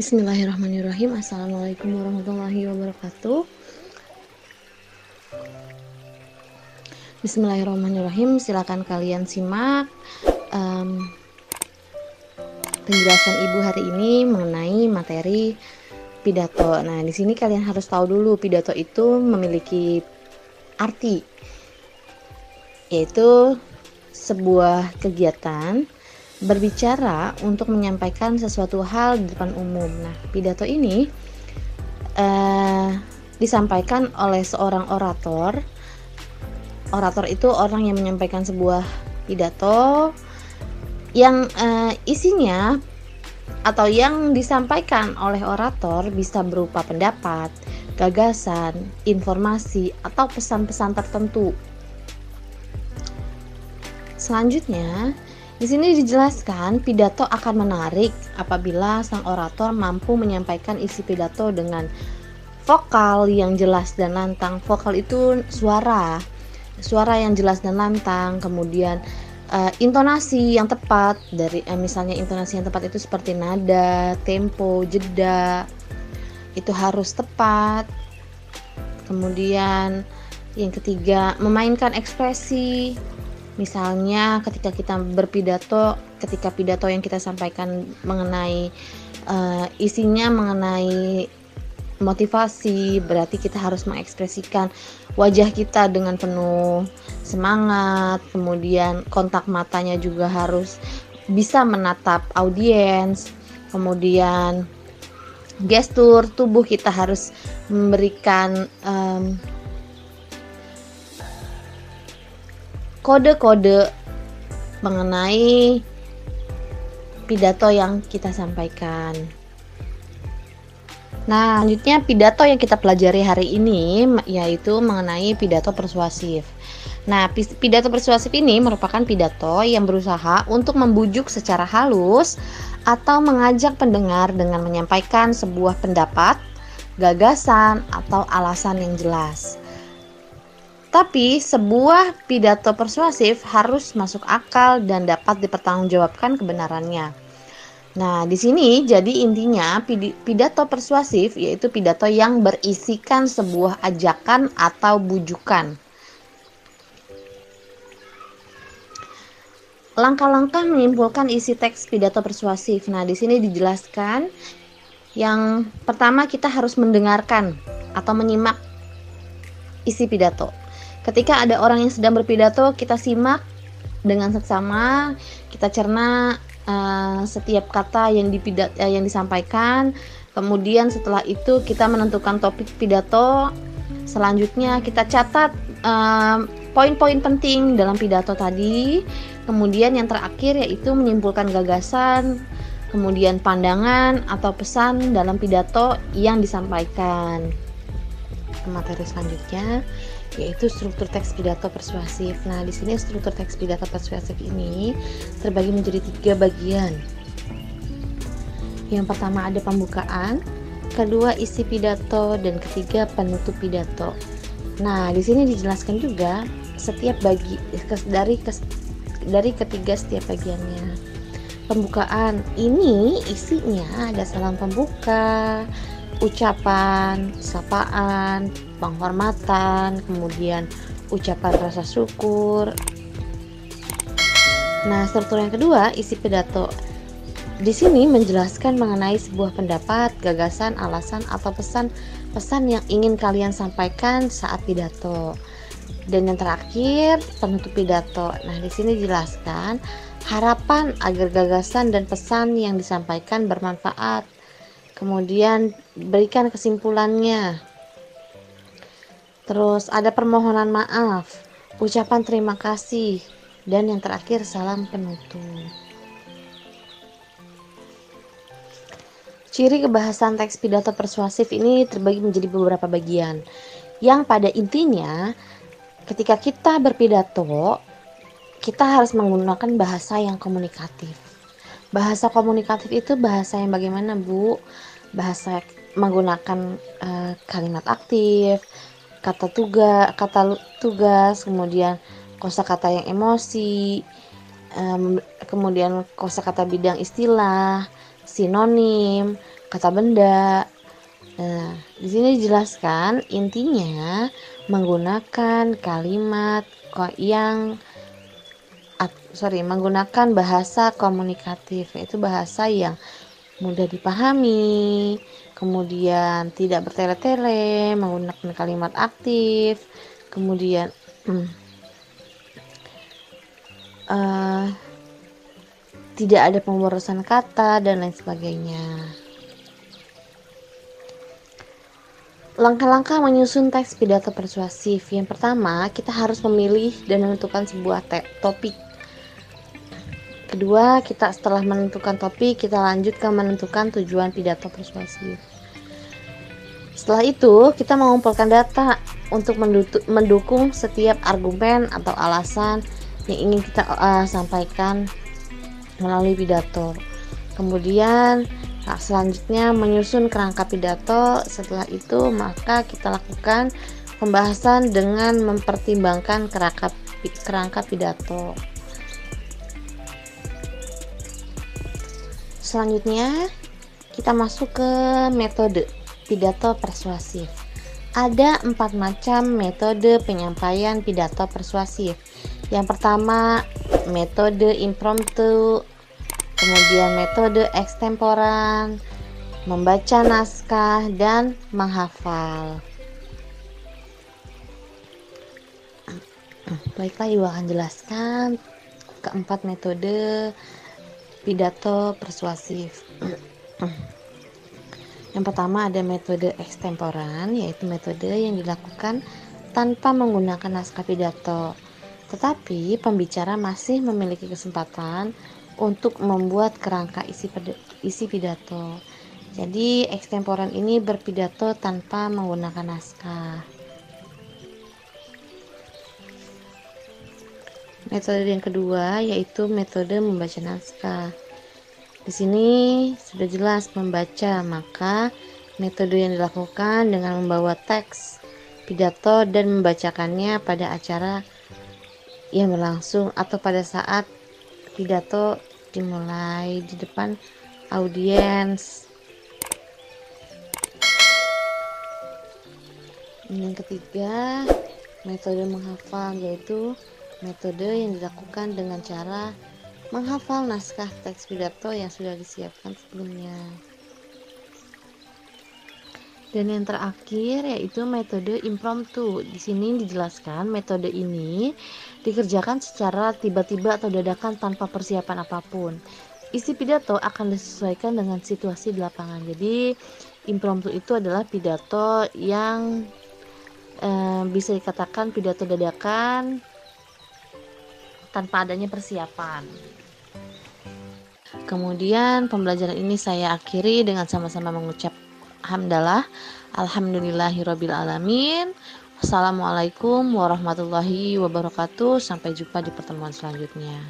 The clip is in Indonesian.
Bismillahirrahmanirrahim. Assalamualaikum warahmatullahi wabarakatuh. Bismillahirrahmanirrahim. Silakan kalian simak penjelasan Ibu hari ini mengenai materi pidato. Nah, di sini kalian harus tahu dulu pidato itu memiliki arti, yaitu sebuah kegiatan berbicara untuk menyampaikan sesuatu hal di depan umum. Nah, pidato ini disampaikan oleh seorang orator. Orator itu orang yang menyampaikan sebuah pidato yang isinya atau yang disampaikan oleh orator bisa berupa pendapat, gagasan, informasi, atau pesan-pesan tertentu. Selanjutnya, di sini dijelaskan pidato akan menarik apabila sang orator mampu menyampaikan isi pidato dengan vokal yang jelas dan lantang. Vokal itu suara yang jelas dan lantang, kemudian intonasi yang tepat dari misalnya intonasi yang tepat itu seperti nada, tempo, jeda itu harus tepat. Kemudian yang ketiga, memainkan ekspresi. Misalnya ketika kita berpidato, ketika pidato yang kita sampaikan mengenai isinya mengenai motivasi, berarti kita harus mengekspresikan wajah kita dengan penuh semangat. Kemudian kontak matanya juga harus bisa menatap audiens. Kemudian gestur tubuh kita harus memberikan kode-kode mengenai pidato yang kita sampaikan. Nah, selanjutnya pidato yang kita pelajari hari ini yaitu mengenai pidato persuasif. Nah, pidato persuasif ini merupakan pidato yang berusaha untuk membujuk secara halus atau mengajak pendengar dengan menyampaikan sebuah pendapat, gagasan, atau alasan yang jelas. Tapi sebuah pidato persuasif harus masuk akal dan dapat dipertanggungjawabkan kebenarannya. Nah, di sini jadi intinya pidato persuasif yaitu pidato yang berisikan sebuah ajakan atau bujukan. Langkah-langkah menyimpulkan isi teks pidato persuasif. Nah, di sini dijelaskan yang pertama kita harus mendengarkan atau menyimak isi pidato. Ketika ada orang yang sedang berpidato, kita simak dengan seksama, kita cerna setiap kata yang disampaikan. Kemudian setelah itu kita menentukan topik pidato. Selanjutnya kita catat poin-poin penting dalam pidato tadi. Kemudian yang terakhir yaitu menyimpulkan gagasan, kemudian pandangan atau pesan dalam pidato yang disampaikan. Materi selanjutnya yaitu struktur teks pidato persuasif. Nah, di sini struktur teks pidato persuasif ini terbagi menjadi 3 bagian. Yang pertama ada pembukaan, kedua isi pidato, dan ketiga penutup pidato. Nah, di sini dijelaskan juga setiap dari ketiga setiap bagiannya. Pembukaan ini isinya ada salam pembuka, ucapan, sapaan, penghormatan, kemudian ucapan rasa syukur. Nah, struktur yang kedua, isi pidato. Di sini menjelaskan mengenai sebuah pendapat, gagasan, alasan, atau pesan yang ingin kalian sampaikan saat pidato. Dan yang terakhir, penutup pidato. Nah, di sini dijelaskan harapan agar gagasan dan pesan yang disampaikan bermanfaat. Kemudian berikan kesimpulannya. Terus ada permohonan maaf, ucapan terima kasih, dan yang terakhir salam penutup. Ciri kebahasan teks pidato persuasif ini terbagi menjadi beberapa bagian. Yang pada intinya ketika kita berpidato, kita harus menggunakan bahasa yang komunikatif. Bahasa komunikatif itu bahasa yang bagaimana, Bu? Bahasa menggunakan kalimat aktif, kata tugas, kemudian kosakata yang emosi, kemudian kosakata bidang istilah, sinonim, kata benda. Nah, di sini dijelaskan intinya menggunakan kalimat menggunakan bahasa komunikatif, yaitu bahasa yang mudah dipahami, kemudian tidak bertele-tele, menggunakan kalimat aktif, kemudian tidak ada pemborosan kata dan lain sebagainya. Langkah-langkah menyusun teks pidato persuasif. Yang pertama, kita harus memilih dan menentukan sebuah topik. Kedua, kita setelah menentukan topik, kita lanjut ke menentukan tujuan pidato persuasif. Setelah itu, kita mengumpulkan data untuk mendukung setiap argumen atau alasan yang ingin kita sampaikan melalui pidato. Kemudian selanjutnya menyusun kerangka pidato. Setelah itu maka kita lakukan pembahasan dengan mempertimbangkan kerangka pidato. Selanjutnya kita masuk ke metode pidato persuasif. Ada 4 macam metode penyampaian pidato persuasif. Yang pertama, metode impromptu, kemudian metode ekstemporan, membaca naskah, dan menghafal. Baiklah, Ibu akan jelaskan keempat metode pidato persuasif. Yang pertama ada metode ekstemporan, yaitu metode yang dilakukan tanpa menggunakan naskah pidato, tetapi pembicara masih memiliki kesempatan untuk membuat kerangka isi pidato. Jadi ekstemporan ini berpidato tanpa menggunakan naskah. Metode yang kedua yaitu metode membaca naskah. Di sini sudah jelas membaca, maka metode yang dilakukan dengan membawa teks pidato dan membacakannya pada acara yang berlangsung atau pada saat pidato dimulai di depan audiens. Yang ketiga, metode menghafal, yaitu metode yang dilakukan dengan cara menghafal naskah teks pidato yang sudah disiapkan sebelumnya. Dan yang terakhir yaitu metode impromptu. Di sini dijelaskan metode ini dikerjakan secara tiba-tiba atau dadakan tanpa persiapan apapun. Isi pidato akan disesuaikan dengan situasi di lapangan. Jadi impromptu itu adalah pidato yang bisa dikatakan pidato dadakan tanpa adanya persiapan. Kemudian pembelajaran ini saya akhiri dengan sama-sama mengucap hamdalah, alhamdulillahirabbil alamin. Wassalamualaikum warahmatullahi wabarakatuh. Sampai jumpa di pertemuan selanjutnya.